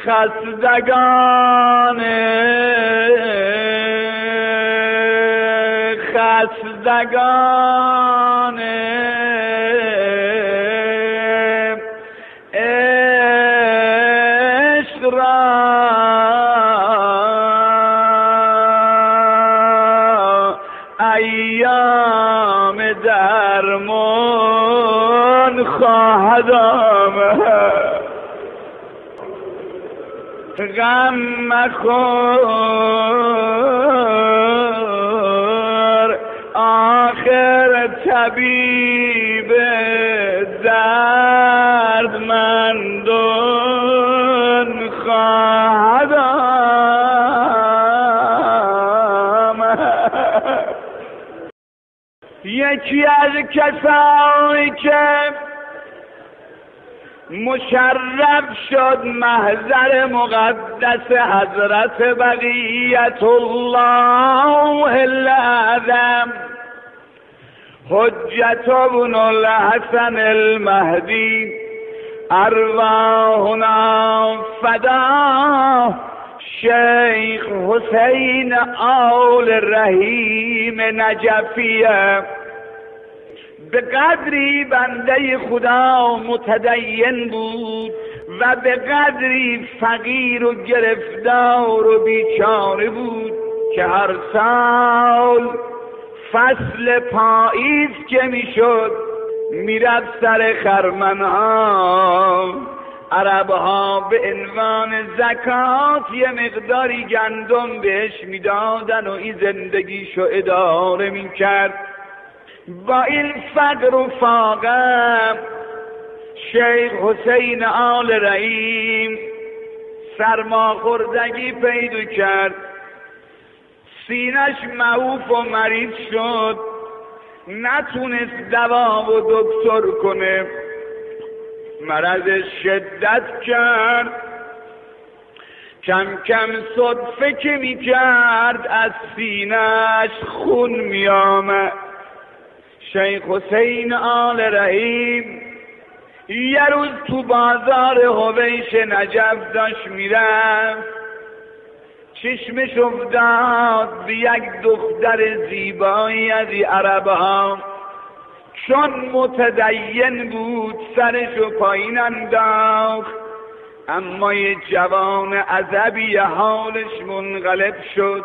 خستگان عشق را ایام درمان خواهد آمد. غم مخور آخر طبیب دردمندان خواهد آمد. یکی از کسانی که مشرف شد محضر مقدس حضرت بقیت الله الاعظم حجت ابن الحسن المهدی ارواحنا فدا شیخ حسین آل رحیم نجفیه. به قدری بنده خدا متدین بود و به قدری فقیر و گرفتار و بیچاره بود که هر سال فصل پاییز که میشد میرفت سر خرمنها، عربها به عنوان زکات یه مقداری گندم بهش میدادن و این زندگیشو اداره میکرد. با این فقر و فاقه شیخ حسین آل رحیم سرماخوردگی پیدا کرد، سینش معوف و مریض شد، نتونست دوا و دکتر کنه، مرض شدت کرد. کم کم صدفه که میکرد از سینش خون میآمد. شیخ حسین آل رحیم یه روز تو بازار حویش نجف داشت میرفت، چشمش افتاد به یک دختر زیبایی از عربها. چون متدین بود سرشو پایین انداخت، اما یه جوان عزبی حالش منقلب شد.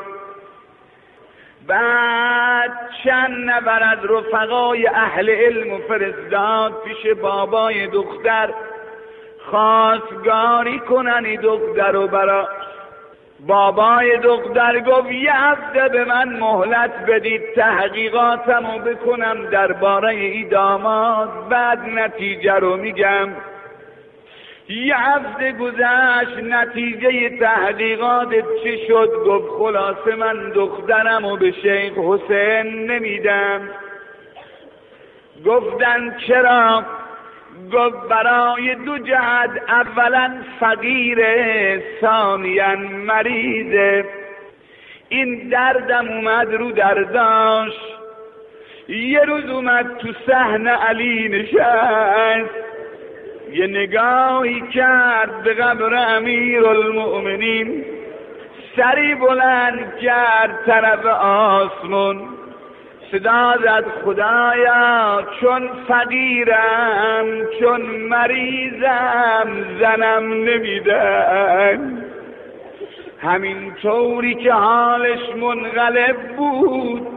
بعد چند نفر از رفقای اهل علم و فرستاد پیش بابای دختر خواستگاری کنن این دختر رو برا. بابای دختر گفت یه هفته به من مهلت بدید تحقیقاتمو بکنم درباره این داماد، بعد نتیجه رو میگم. یه هفته گذشت، نتیجه تحقیقات چی شد؟ گفت خلاصه من دخترمو به شیخ حسین نمیدم. گفتن چرا؟ گفت برای دو جهت، اولا فقیره، ثانیا مریضه. این دردم اومد رو درداش. یه روز اومد تو صحن علی نشست، یه نگاهی کرد به قبر امیرالمؤمنین، سری بلند کرد طرف آسمون، صدا زد خدایا چون فقیرم چون مریضم زنم نمیدن. همین طوری که حالش منقلب بود،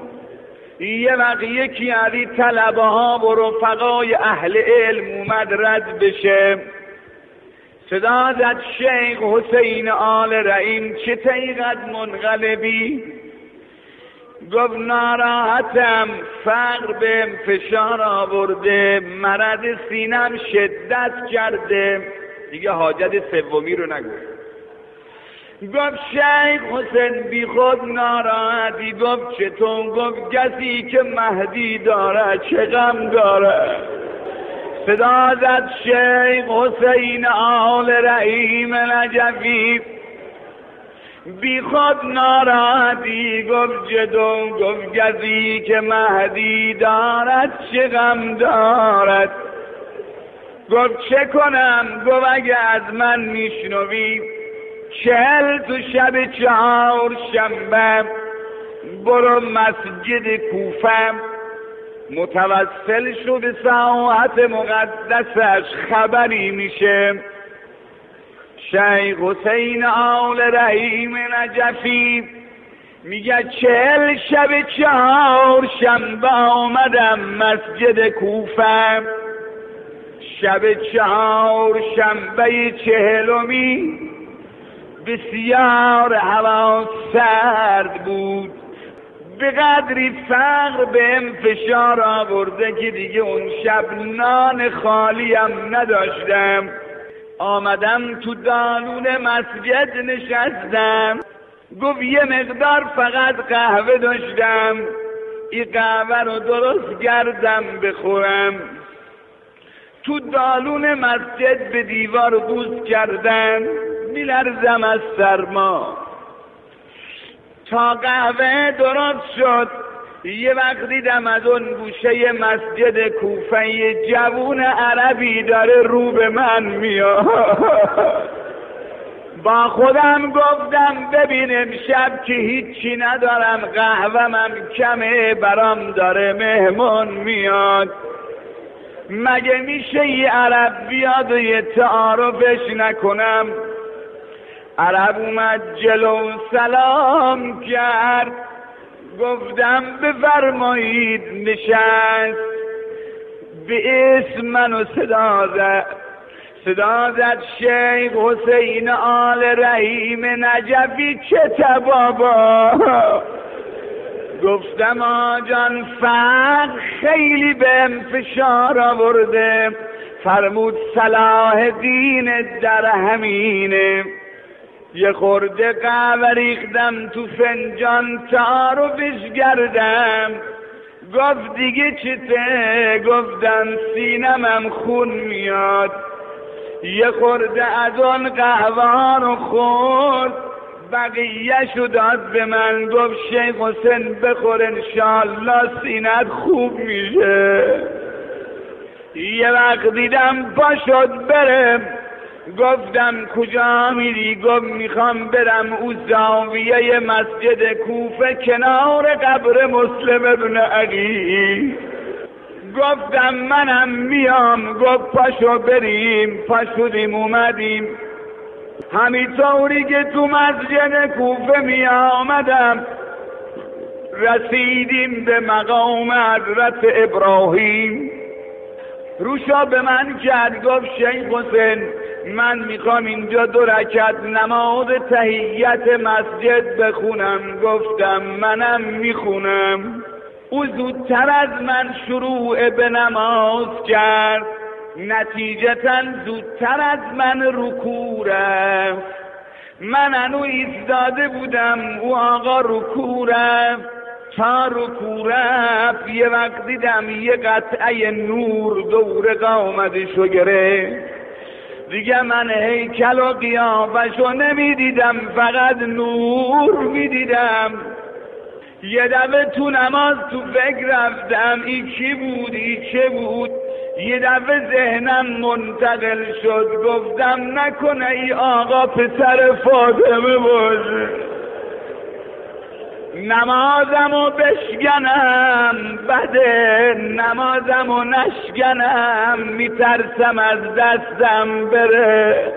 یه وقت یکی از این طلبه ها و رفقای اهل علم اومد رد بشه، صدا زد شیخ حسین آل رحیم چه طریقت منقلبی؟ گفت ناراحتم، فقر بهم فشار آورده، مرض سینم شدت کرده. دیگه حاجت سومی رو نگو. گفت شیخ حسین بی خود ناراحتی. گفت چطور؟ گفت کسی که مهدی داره چه غم داره. صدا زد شیخ حسین آل رحیم نجفی بی خود ناراحتی. گفت جدو؟ گفت کسی که مهدی دارد چه غم دارد. گفت چه کنم؟ گفت اگه از من میشنوی 40 تو شب 4 شنبه برو مسجد کوفه، متوسل شو به ساعت مقدسش، خبری میشه شیخ حسین آل رحیم نجفی میگه 40 شب 4 شنبه آمدم مسجد کوفه، شب 4 شنبه 40می بسیار هوا سرد بود، به قدری فقر بهم فشار آورده که دیگه اون شب نان خالی هم نداشتم. آمدم تو دالون مسجد نشستم، گفت یه مقدار فقط قهوه داشتم، این قهوه رو درست کردم بخورم. تو دالون مسجد به دیوار بوس کردن، میلرزم از سرما. تا قهوه درست شد یه وقت دیدم از اون گوشه مسجد کوفه یه جوون عربی داره رو به من میاد. با خودم گفتم ببین امشب که هیچی ندارم، قهوه من کمه، برام داره مهمون میاد، مگه میشه یه عرب بیاد و یه تعارفش نکنم؟ عرب اومد جلو سلام کرد، گفتم بفرمایید، نشست، به اسم منو صدا زد شیخ حسین آل رحیم نجفی چته بابا؟ گفتم آجان فقر خیلی بهم فشار آورده، فرمود صلاح دین در همینه. یه خورده قهوه ریختم تو فنجان تعارفش کردم، گفت دیگه چته؟ گفتم سینمم خون میاد. یه خورده از اون قهوه رو خورد، بقیه‌شو داد به من، گفت شیخ حسین بخور انشالله سینت خوب میشه. یه وقت دیدم پا شد برم، گفتم کجا میری؟ گفت میخوام برم او زاویه مسجد کوفه کنار قبر مسلم ابن عقیل. گفتم منم میام. گفت پاشو بریم. پاشدیم اومدیم، همینطوری که تو مسجد کوفه می آمدم رسیدیم به مقام حضرت ابراهیم. روشا به من کرد، گفت شیخ حسین من میخوام اینجا 2 رکعت نماز تحیت مسجد بخونم. گفتم منم میخونم. او زودتر از من شروع به نماز کرد، نتیجتاً زودتر از من رکوع رفت. من هنو ایستاده بودم، او آقا رکوع رفت. تا رکوع رفت یه وقت دیدم یه قطعه نور دور قامتشو گرفت. دیگه من هیکل و قیافشو نمیدیدم، فقط نور میدیدم. یه دفعه تو نماز تو فکر رفتم این کی بود، این چه بود؟ یه دفعه ذهنم منتقل شد، گفتم نکنه ای آقا پسر فاطمه باشه. نمازمو بشکنم بده، نمازمو نشکنم میترسم از دستم بره.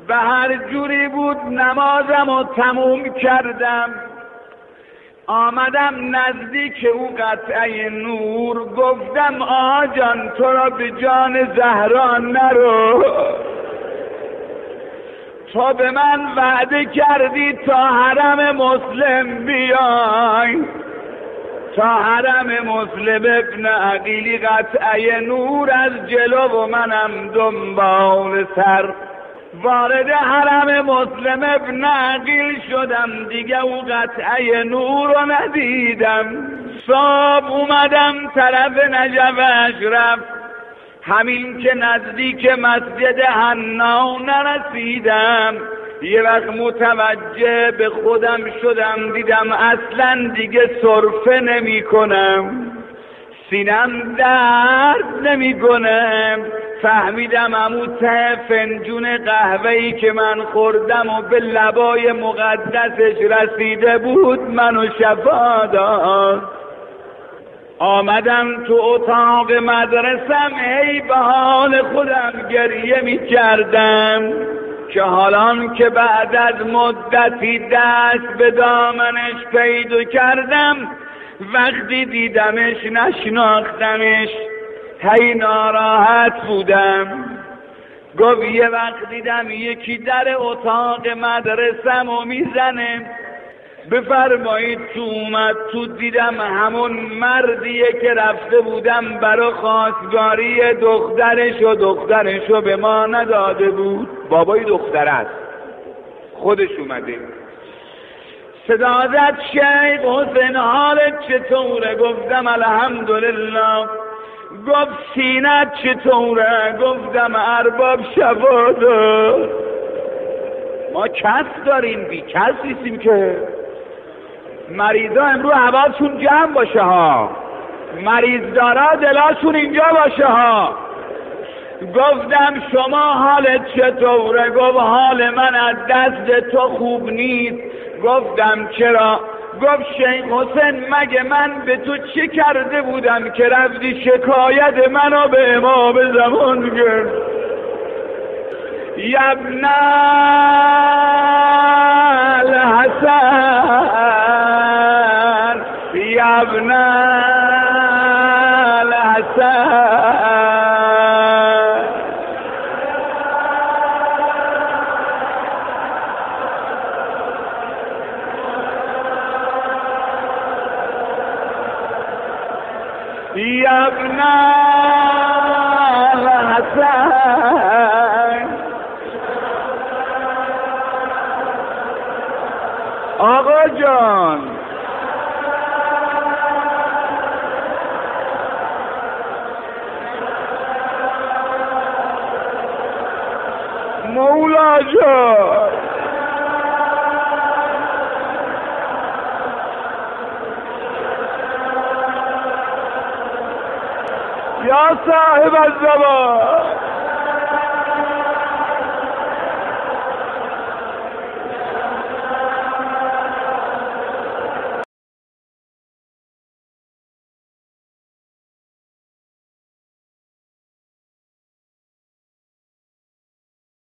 به هر جوری بود نمازمو تموم کردم، آمدم نزدیک او قطعه نور. گفتم آقا جان تو را به جان زهرا نرو، تو به من وعده کردی تا حرم مسلم بیای. تا حرم مسلم ابن عقیلی قطعه نور از جلو و منم دنبال سر. وارد حرم مسلم ابن عقیل شدم، دیگه او قطعه نور رو ندیدم. صبح اومدم طرف نجف اشرف، همین که نزدیک مسجد حنا نرسیدم یه وقت متوجه به خودم شدم، دیدم اصلا دیگه سرفه نمی کنم، سینم درد نمی کنم، فهمیدم عمو ته فنجون قهوه‌ای که من خوردم و به لبای مقدسش رسیده بود منو شفا داد. آمدم تو اتاق مدرسم، هی به حال خودم گریه می کردم که حالان که بعد از مدتی دست به دامنش پیدا کردم، وقتی دیدمش نشناختمش، هی ناراحت بودم. گفت یه وقت دیدم یکی در اتاق مدرسم و میزنه، بفرمایید تو اومد تو، دیدم همون مردیه که رفته بودم برا خواستگاری دخترشو به ما نداده بود. بابای دختر است، خودش اومده. صدا زد شیخ حسین حالت چطوره؟ گفتم الحمدلله. گفت سینت چطوره؟ گفتم ارباب شفا داد. ما کس داریم، بی کس نیستیم که. مریضا امروز حواسشون جمع باشه ها، مریض دارا دلاشون اینجا باشه ها. گفتم شما حالت چطوره؟ گفت حال من از دست تو خوب نیست. گفتم چرا؟ گفت شیخ حسین مگه من به تو چه کرده بودم که رفتی شکایت منو به امام زمان کرد؟ یا ابن الحسن، یا ابن الحسن. یا ابن الحسن. آقا جان مولا جان، یا صاحب الزمان،